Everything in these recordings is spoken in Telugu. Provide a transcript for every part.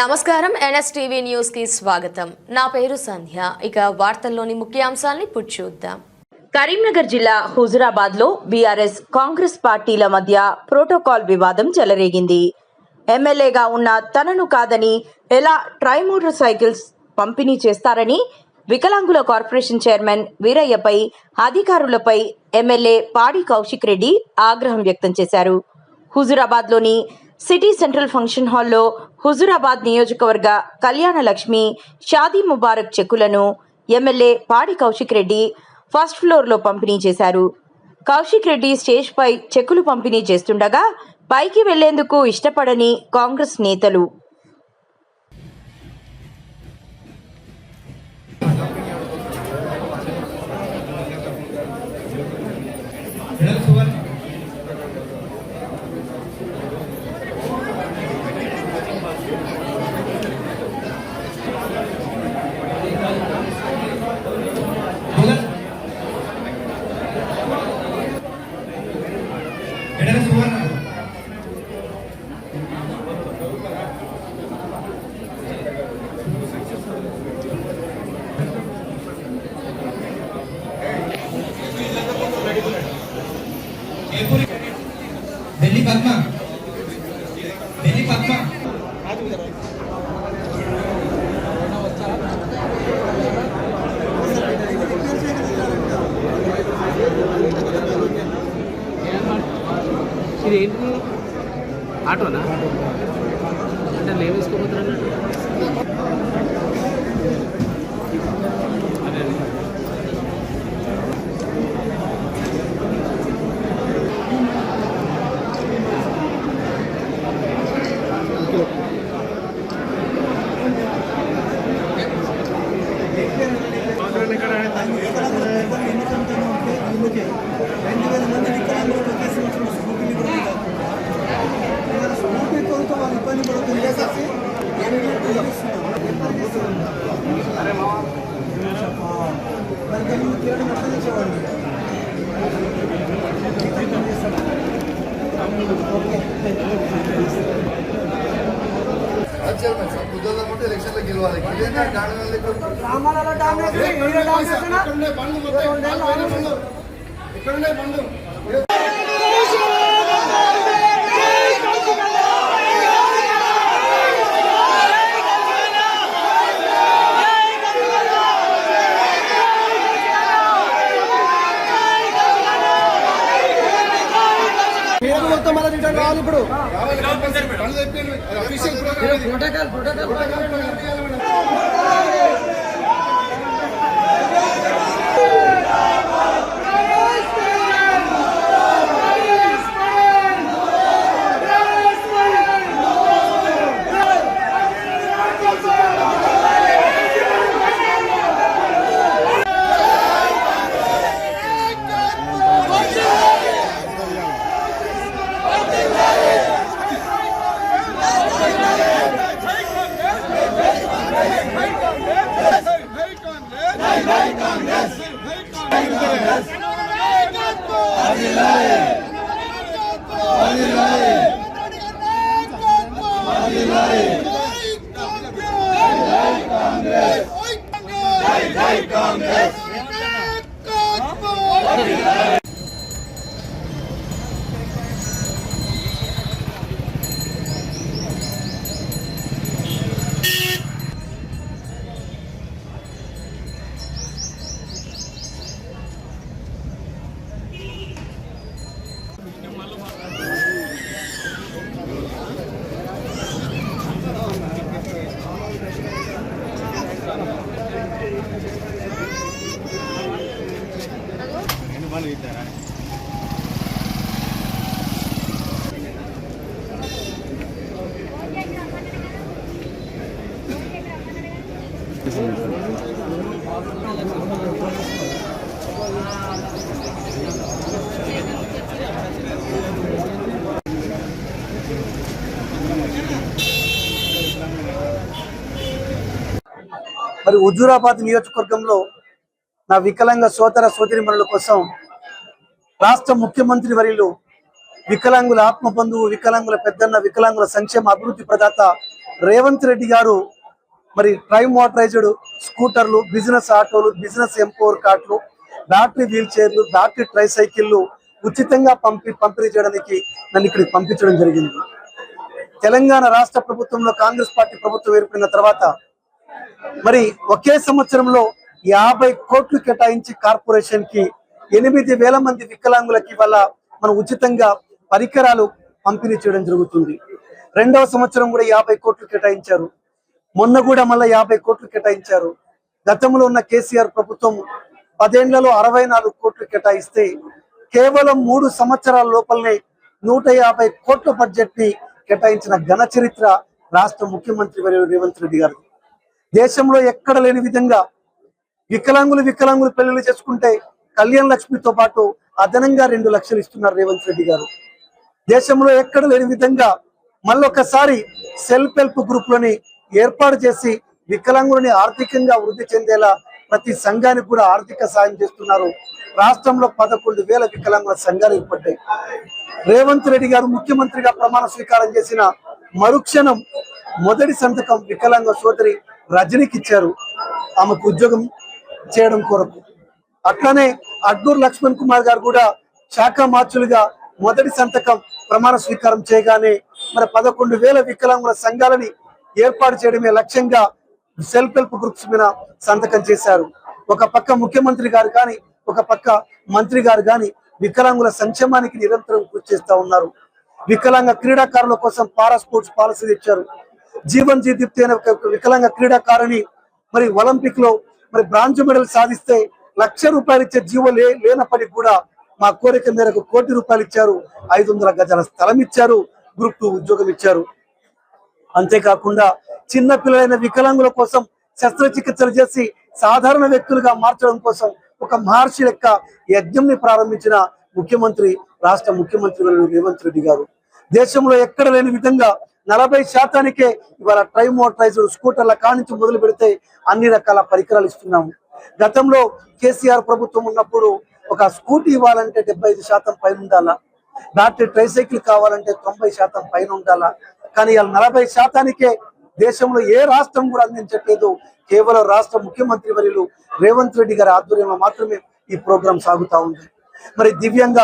నమస్కారం ఎన్ఎస్టీవీ న్యూస్ కి స్వాగతం. నా పేరు సంధ్య. ఇక వార్తల్లోని ముఖ్యాంశాలను ఇప్పుడు చూద్దాం. కరీంనగర్ జిల్లా హుజురాబాద్ లో బీఆర్ఎస్ కాంగ్రెస్ పార్టీల మధ్య ప్రోటోకాల్ వివాదం చెలరేగింది. ఎమ్మెల్యేగా ఉన్న తనను కాదని ఎలా ట్రై మోటార్ సైకిల్స్ పంపిణీ చేస్తారని వికలాంగుల కార్పొరేషన్ చైర్మన్ వీరయ్యపై అధికారులపై ఎమ్మెల్యే పాడి కౌశిక్ రెడ్డి ఆగ్రహం వ్యక్తం చేశారు. హుజురాబాద్ లోని సిటీ సెంట్రల్ ఫంక్షన్ హాల్లో హుజురాబాద్ నియోజకవర్గ కళ్యాణ లక్ష్మి షాదీ ముబారక్ చెక్కులను ఎమ్మెల్యే పాడి కౌశిక్ రెడ్డి ఫస్ట్ ఫ్లోర్లో పంపిణీ చేశారు. కౌశిక్ రెడ్డి స్టేజ్ పై చెక్కులు పంపిణీ చేస్తుండగా పైకి వెళ్లేందుకు ఇష్టపడని కాంగ్రెస్ నేతలు Beli Padma. ఇది ఏంటి ఆటోనా అంటే లేవ్ వేసుకోబోతున్నా మరి హుజూరాబాద్ నియోజకవర్గంలో నా వికలాంగ సోదర సోదరీమణుల కోసం రాష్ట్ర ముఖ్యమంత్రి వర్యులు వికలాంగుల ఆత్మ బంధువు, వికలాంగుల పెద్దన్న, వికలాంగుల సంక్షేమ అభివృద్ధి ప్రదాత రేవంత్ రెడ్డి గారు మరి ట్రై మోటరైజ్డ్ స్కూటర్లు, బిజినెస్ ఆటోలు, బిజినెస్ ఎంపవర్ కార్ట్లు, బ్యాటరీ వీల్ చైర్లు, బ్యాటరీ ట్రై సైకిళ్ళు ఉచితంగా పంపిణీ చేయడానికి నన్ను ఇక్కడికి పంపించడం జరిగింది. తెలంగాణ రాష్ట్ర ప్రభుత్వంలో కాంగ్రెస్ పార్టీ ప్రభుత్వం ఏర్పడిన తర్వాత మరి ఒకే సంవత్సరంలో 50 కోట్లు కేటాయించి కార్పొరేషన్ కి 8,000 మంది వికలాంగులకి వల్ల మనం ఉచితంగా పరికరాలు పంపిణీ చేయడం జరుగుతుంది. రెండవ సంవత్సరం కూడా 50 కోట్లు కేటాయించారు. మొన్న కూడా మళ్ళీ 50 కోట్లు కేటాయించారు. గతంలో ఉన్న కేసీఆర్ ప్రభుత్వం 10 ఏళ్లలో 64 కోట్లు కేటాయిస్తే కేవలం 3 సంవత్సరాల లోపలనే 150 కోట్ల బడ్జెట్ ని కేటాయించిన ఘన చరిత్ర రాష్ట్ర ముఖ్యమంత్రి రేవంత్ రెడ్డి గారు. దేశంలో ఎక్కడ లేని విధంగా వికలాంగులు పెళ్లిళ్ళు చేసుకుంటే కళ్యాణ లక్ష్మితో పాటు అదనంగా 2 లక్షలు ఇస్తున్నారు రేవంత్ రెడ్డి గారు. దేశంలో ఎక్కడ లేని విధంగా మళ్ళొకసారి సెల్ఫ్ హెల్ప్ గ్రూపులని ఏర్పాటు చేసి వికలాంగులని ఆర్థికంగా వృద్ధి చెందేలా ప్రతి సంఘానికి కూడా ఆర్థిక సాయం చేస్తున్నారు. రాష్ట్రంలో 11,000 వికలాంగుల సంఘాలు ఏర్పడ్డాయి. రేవంత్ రెడ్డి గారు ముఖ్యమంత్రిగా ప్రమాణ స్వీకారం చేసిన మరుక్షణం మొదటి సంతకం వికలాంగ సోదరి రజనికి ఇచ్చారు, ఆమెకు ఉద్యోగం చేయడం కొరకు. అట్లానే అడ్డూరు లక్ష్మణ్ కుమార్ గారు కూడా శాఖ మార్చులుగా మొదటి సంతకం ప్రమాణ స్వీకారం చేయగానే మరి 11,000 వికలాంగుల సంఘాలని ఏర్పాటు చేయడమే లక్ష్యంగా సెల్ఫ్ హెల్ప్ గ్రూప్స్ మీద సంతకం చేశారు. ఒక పక్క ముఖ్యమంత్రి గారు కానీ, ఒక పక్క మంత్రి గారు కానీ వికలాంగుల సంక్షేమానికి నిరంతరం కృషి చేస్తూ ఉన్నారు. వికలాంగ క్రీడాకారుల కోసం పారా స్పోర్ట్స్ పాలసీ తెచ్చారు. జీవన్ జీ దీప్తి అనే ఒక వికలాంగ క్రీడాకారుని మరి ఒలింపిక్ లో మరి బ్రాంజ్ మెడల్ సాధిస్తే ₹1,00,000 ఇచ్చే జీవో లేనప్పటికీ కూడా మా కోరిక మేరకు ₹1,00,00,000 ఇచ్చారు. 500 గజాల స్థలం ఇచ్చారు, గ్రూప్ 2 ఉద్యోగం ఇచ్చారు. అంతేకాకుండా చిన్న పిల్లలైన వికలాంగుల కోసం శస్త్రచికిత్సలు చేసి సాధారణ వ్యక్తులుగా మార్చడం కోసం ఒక మహర్షి లెక్క యజ్ఞంని ప్రారంభించిన ముఖ్యమంత్రి రాష్ట్ర ముఖ్యమంత్రి రేవంత్ రెడ్డి గారు. దేశంలో ఎక్కడ లేని విధంగా 40% ఇవాళ ట్రై మోటరైజ్డ్ స్కూటర్ల కానించి మొదలు పెడితే అన్ని రకాల పరికరాలు ఇస్తున్నాము. గతంలో కేసీఆర్ ప్రభుత్వం ఉన్నప్పుడు ఒక స్కూటీ ఇవ్వాలంటే 75% పైన ఉండాలా, బ్యాటరీ ట్రై సైకిల్ కావాలంటే 90% పైన ఉండాలా. కానీ ఇవాళ 40%కే దేశంలో ఏ రాష్ట్రం కూడా అందించట్లేదు. కేవలం రాష్ట్ర ముఖ్యమంత్రి వర్యులు రేవంత్ రెడ్డి గారి ఆధ్వర్యంలో మాత్రమే ఈ ప్రోగ్రాం సాగుతా ఉంది. మరి దివ్యంగ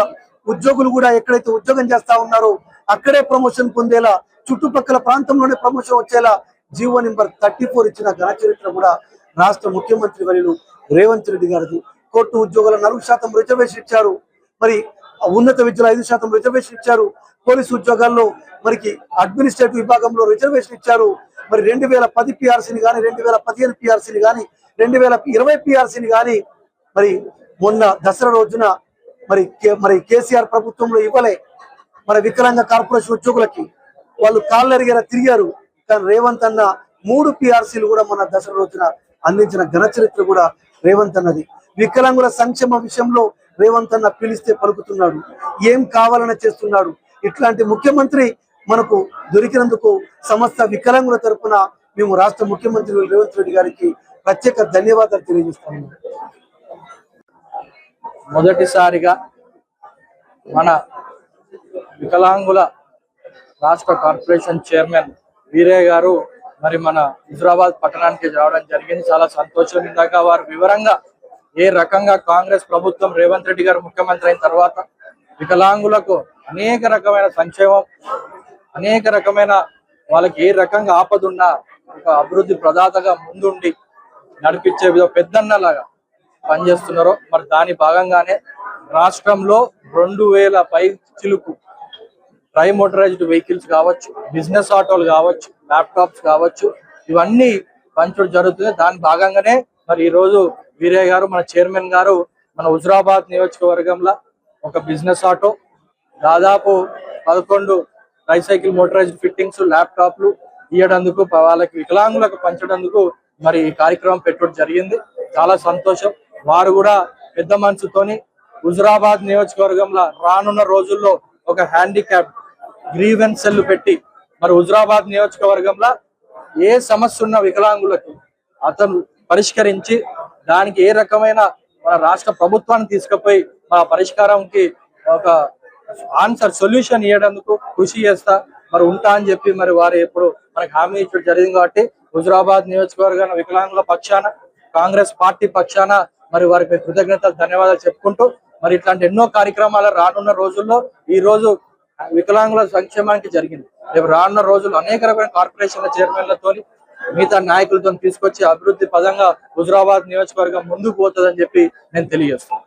ఉద్యోగులు కూడా ఎక్కడైతే ఉద్యోగం చేస్తా ఉన్నారో అక్కడే ప్రమోషన్ పొందేలా, చుట్టుపక్కల ప్రాంతంలోనే ప్రమోషన్ వచ్చేలా జీవో నెంబర్ 34 ఇచ్చిన ఘన చరిత్ర కూడా రాష్ట్ర ముఖ్యమంత్రి వర్యులు రేవంత్ రెడ్డి గారిది. కోర్టు ఉద్యోగుల 4% రిజర్వేషన్ ఇచ్చారు. మరి ఉన్నత విద్యలో 5% రిజర్వేషన్ ఇచ్చారు. పోలీసు ఉద్యోగాల్లో మరికి అడ్మినిస్ట్రేటివ్ విభాగంలో రిజర్వేషన్ ఇచ్చారు. మరి 2010 పిఆర్సీని కానీ, 2015 పిఆర్సీని కానీ, 2020 పిఆర్సీని కానీ మరి మొన్న దసరా రోజున మరి కేసీఆర్ ప్రభుత్వంలో ఇవ్వలే. మరి వికలాంగ కార్పొరేషన్ ఉద్యోగులకి వాళ్ళు కాళ్ళరిగేలా తిరిగారు. కానీ రేవంత్ అన్న 3 పిఆర్సీలు కూడా మన దసరా రోజున అందించిన ఘన చరిత్ర కూడా రేవంత్ అన్నది. వికలాంగుల సంక్షేమ విషయంలో రేవంత్ అన్న పిలిస్తే పలుకుతున్నాడు, ఏం కావాలని చేస్తున్నాడు. ఇట్లాంటి ముఖ్యమంత్రి మనకు దొరికినందుకు సమస్త వికలాంగుల తరపున మేము రాష్ట్ర ముఖ్యమంత్రి రేవంత్ రెడ్డి గారికి ప్రత్యేక ధన్యవాదాలు తెలియజేస్తాము. మొదటిసారిగా మన వికలాంగుల రాష్ట్ర కార్పొరేషన్ చైర్మన్ వీరయ్య గారు మరి మన హుజురాబాద్ పట్టణానికి రావడం జరిగింది. చాలా సంతోషం. ఇందాక వారు వివరంగా ఏ రకంగా కాంగ్రెస్ ప్రభుత్వం రేవంత్ రెడ్డి గారు ముఖ్యమంత్రి అయిన తర్వాత వికలాంగులకు అనేక రకమైన సంక్షేమం, అనేక రకమైన వాళ్ళకి ఏ రకంగా ఆపదున్నా ఒక అభివృద్ధి ప్రదాతగా ముందుండి నడిపించే పెద్దన్నలాగా పనిచేస్తున్నారో మరి దాని భాగంగానే రాష్ట్రంలో 2,000 పై చిలుకు ట్రై మోటరైజ్డ్ వెహికల్స్ కావచ్చు, బిజినెస్ ఆటోలు కావచ్చు, ల్యాప్టాప్స్ కావచ్చు, ఇవన్నీ పంచడం జరుగుతుంది. దాని భాగంగానే మరి ఈ రోజు వీరయ్య గారు మన చైర్మన్ గారు మన హుజురాబాద్ నియోజకవర్గంలో ఒక బిజినెస్ ఆటో, దాదాపు 11 ట్రైసైకిల్ మోటరైజ్డ్ ఫిట్టింగ్స్, ల్యాప్టాప్లు ఇవ్వడందుకు వాళ్ళకి వికలాంగులకు పంచడందుకు మరి ఈ కార్యక్రమం పెట్టడం జరిగింది. చాలా సంతోషం. వారు కూడా పెద్ద మనసుతోని హుజురాబాద్ నియోజకవర్గంలో రానున్న రోజుల్లో ఒక హ్యాండిక్యాప్ గ్రీవెన్స్ సెల్ పెట్టి మరి హుజురాబాద్ నియోజకవర్గంలో ఏ సమస్య ఉన్న వికలాంగులకు అతను పరిష్కరించి దానికి ఏ రకమైన మన రాష్ట్ర ప్రభుత్వాన్ని తీసుకుపోయి ఆ పరిష్కారంకి ఒక ఆన్సర్ సొల్యూషన్ ఇవ్వడానికి కృషి చేస్తా. మరి ఉంటా అని చెప్పి మరి వారు ఎప్పుడు మనకు హామీ ఇచ్చడం జరిగింది. కాబట్టి హుజురాబాద్ నియోజకవర్గ వికలాంగుల పక్షాన, కాంగ్రెస్ పార్టీ పక్షాన మరి వారికి కృతజ్ఞతలు, ధన్యవాదాలు చెప్పుకుంటూ మరి ఇట్లాంటి ఎన్నో కార్యక్రమాలు రానున్న రోజుల్లో ఈ రోజు వికలాంగుల సంక్షేమానికి జరిగింది. రేపు రానున్న రోజుల్లో అనేక రకమైన కార్పొరేషన్ల చైర్మన్లతో మిగతా నాయకులతో తీసుకొచ్చి అభివృద్ధి పదంగా హుజురాబాద్ నియోజకవర్గం ముందుకు పోతుందని చెప్పి నేను తెలియజేస్తున్నాను.